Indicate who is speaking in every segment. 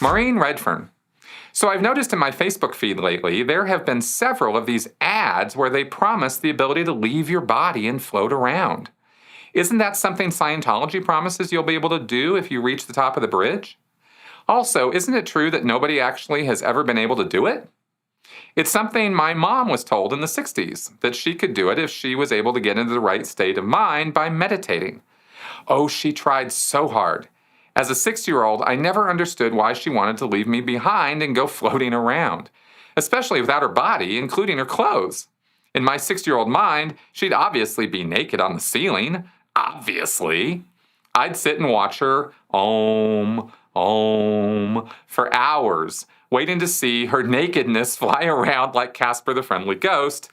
Speaker 1: Maureen Redfern. So I've noticed in my Facebook feed lately, there have been several of these ads where they promise the ability to leave your body and float around. Isn't that something Scientology promises you'll be able to do if you reach the top of the bridge? Also, isn't it true that nobody actually has ever been able to do it? It's something my mom was told in the 60s, that she could do it if she was able to get into the right state of mind by meditating. Oh, she tried so hard. As a 6-year-old, I never understood why she wanted to leave me behind and go floating around, especially without her body, including her clothes. In my 6-year-old mind, she'd obviously be naked on the ceiling. Obviously. I'd sit and watch her om for hours, waiting to see her nakedness fly around like Casper the Friendly Ghost.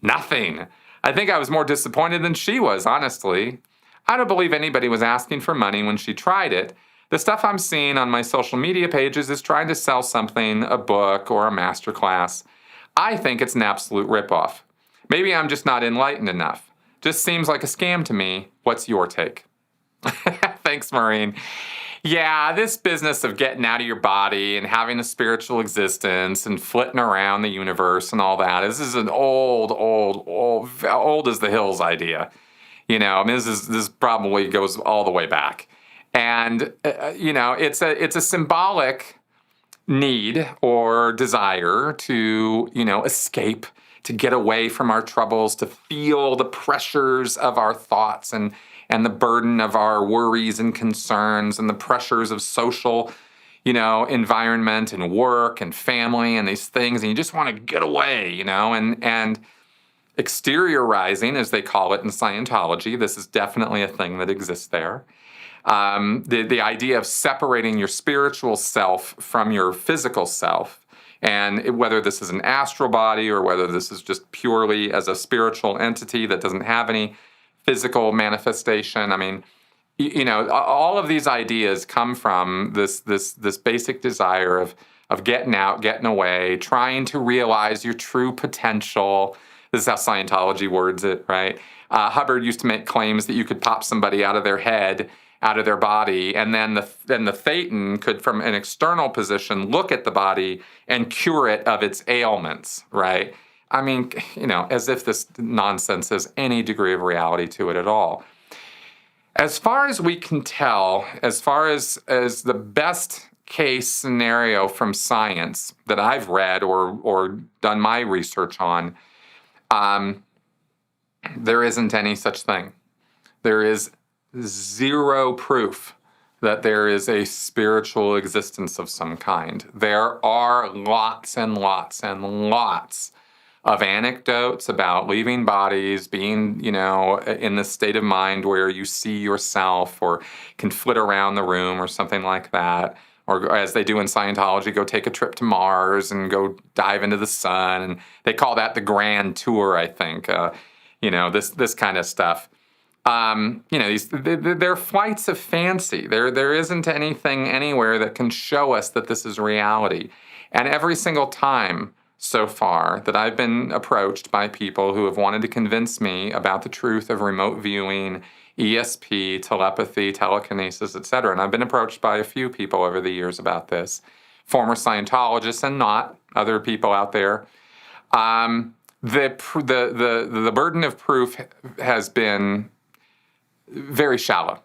Speaker 1: Nothing. I think I was more disappointed than she was, honestly. I don't believe anybody was asking for money when she tried it. The stuff I'm seeing on my social media pages is trying to sell something, a book or a masterclass. I think it's an absolute ripoff. Maybe I'm just not enlightened enough. Just seems like a scam to me. What's your take? Thanks, Maureen. Yeah, this business of getting out of your body and having a spiritual existence and flitting around the universe and all that, this is an old as the hills idea. You know, I mean, this probably goes all the way back. And, it's a symbolic need or desire to, escape, to get away from our troubles, to feel the pressures of our thoughts and the burden of our worries and concerns and the pressures of social, environment and work and family and these things. And you just want to get away, and exteriorizing, as they call it in Scientology. This is definitely a thing that exists there. The idea of separating your spiritual self from your physical self, and whether this is an astral body or whether this is just purely as a spiritual entity that doesn't have any physical manifestation. I mean, all of these ideas come from this basic desire of getting out, getting away, trying to realize your true potential. This is how Scientology words it, right? Hubbard used to make claims that you could pop somebody out of their head, out of their body, and then the Thetan could, from an external position, look at the body and cure it of its ailments, right? I mean, as if this nonsense has any degree of reality to it at all. As far as we can tell, as far as the best case scenario from science that I've read or done my research on, there isn't any such thing. There is zero proof that there is a spiritual existence of some kind. There are lots and lots and lots of anecdotes about leaving bodies, being, in this state of mind where you see yourself or can flit around the room or something like that. Or as they do in Scientology, go take a trip to Mars and go dive into the sun. And they call that the grand tour, I think. This kind of stuff. They're flights of fancy. There isn't anything anywhere that can show us that this is reality. And every single time so far that I've been approached by people who have wanted to convince me about the truth of remote viewing, ESP, telepathy, telekinesis, etc. And I've been approached by a few people over the years about this, former Scientologists and not, other people out there. The burden of proof has been very shallow.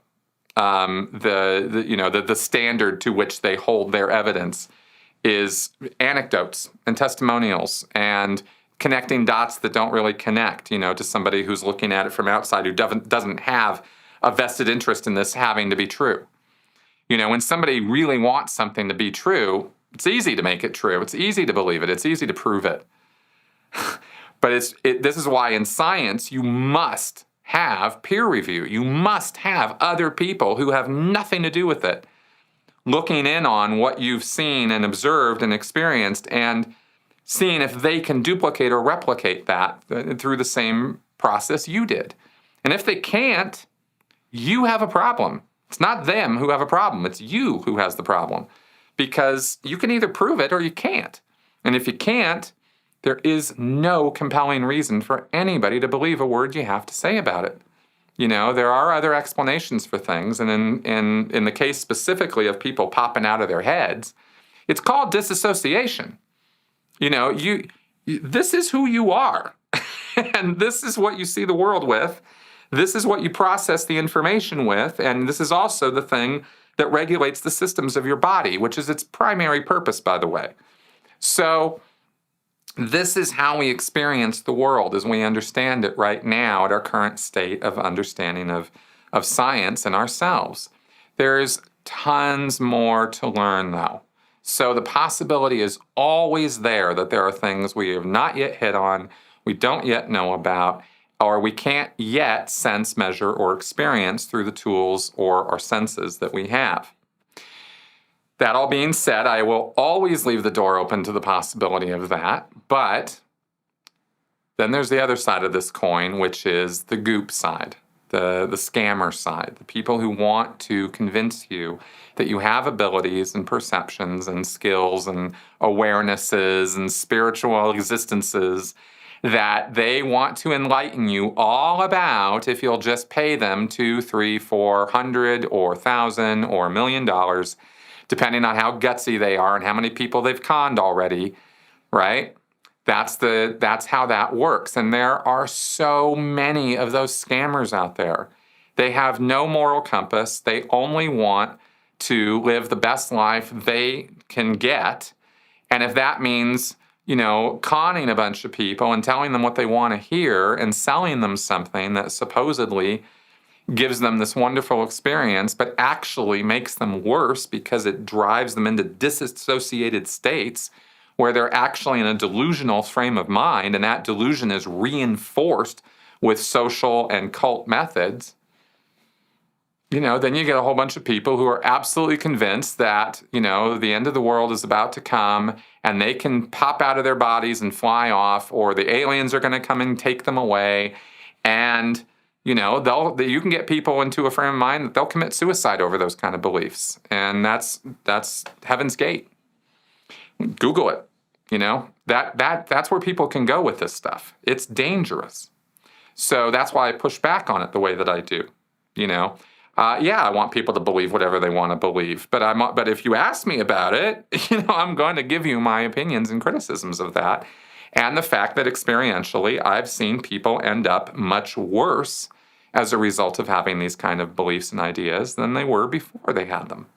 Speaker 1: The standard to which they hold their evidence is anecdotes and testimonials and connecting dots that don't really connect, to somebody who's looking at it from outside who doesn't have a vested interest in this having to be true. When somebody really wants something to be true, it's easy to make it true. It's easy to believe it. It's easy to prove it. But this is why in science you must have peer review. You must have other people who have nothing to do with it looking in on what you've seen and observed and experienced and seeing if they can duplicate or replicate that through the same process you did. And if they can't, you have a problem. It's not them who have a problem. It's you who has the problem. Because you can either prove it or you can't. And if you can't, there is no compelling reason for anybody to believe a word you have to say about it. There are other explanations for things, and in the case specifically of people popping out of their heads, it's called disassociation. This is who you are, and this is what you see the world with. This is what you process the information with, and this is also the thing that regulates the systems of your body, which is its primary purpose, by the way. So this is how we experience the world as we understand it right now at our current state of understanding of science and ourselves. There's tons more to learn, though. So the possibility is always there that there are things we have not yet hit on, we don't yet know about, or we can't yet sense, measure, or experience through the tools or our senses that we have. That all being said, I will always leave the door open to the possibility of that, but then there's the other side of this coin, which is the goop side, the scammer side, the people who want to convince you that you have abilities and perceptions and skills and awarenesses and spiritual existences that they want to enlighten you all about if you'll just pay them $200, $300, $400 or $1,000 or $1 million, depending on how gutsy they are and how many people they've conned already, right? That's how that works. And there are so many of those scammers out there. They have no moral compass. They only want to live the best life they can get. And if that means, conning a bunch of people and telling them what they want to hear and selling them something that supposedly gives them this wonderful experience, but actually makes them worse because it drives them into disassociated states where they're actually in a delusional frame of mind, and that delusion is reinforced with social and cult methods, then you get a whole bunch of people who are absolutely convinced that, the end of the world is about to come and they can pop out of their bodies and fly off, or the aliens are going to come and take them away. And, you can get people into a frame of mind that they'll commit suicide over those kind of beliefs. And that's Heaven's Gate. Google it. That's where people can go with this stuff. It's dangerous. So that's why I push back on it the way that I do. I want people to believe whatever they want to believe, but if you ask me about it, I'm going to give you my opinions and criticisms of that, and the fact that experientially I've seen people end up much worse as a result of having these kind of beliefs and ideas than they were before they had them.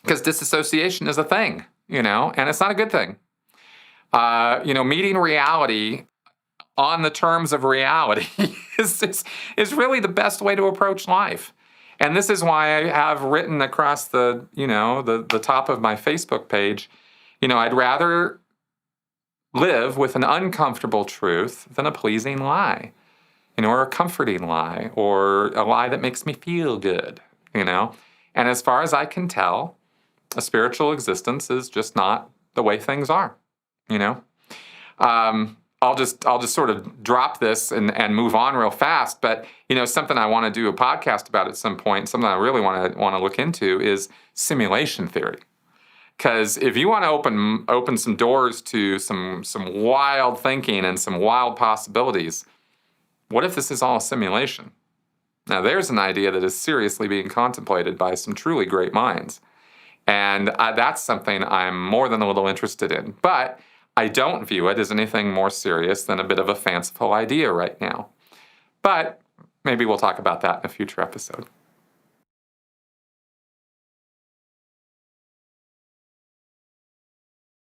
Speaker 1: Because disassociation is a thing, and it's not a good thing. Meeting reality on the terms of reality is really the best way to approach life. And this is why I have written across the top of my Facebook page, I'd rather live with an uncomfortable truth than a pleasing lie, or a comforting lie, or a lie that makes me feel good, And as far as I can tell, a spiritual existence is just not the way things are, I'll just sort of drop this and move on real fast. But something I want to do a podcast about at some point, something I really want to look into is simulation theory. Because if you want to open some doors to some wild thinking and some wild possibilities, what if this is all a simulation? Now there's an idea that is seriously being contemplated by some truly great minds, and that's something I'm more than a little interested in. But I don't view it as anything more serious than a bit of a fanciful idea right now. But maybe we'll talk about that in a future episode.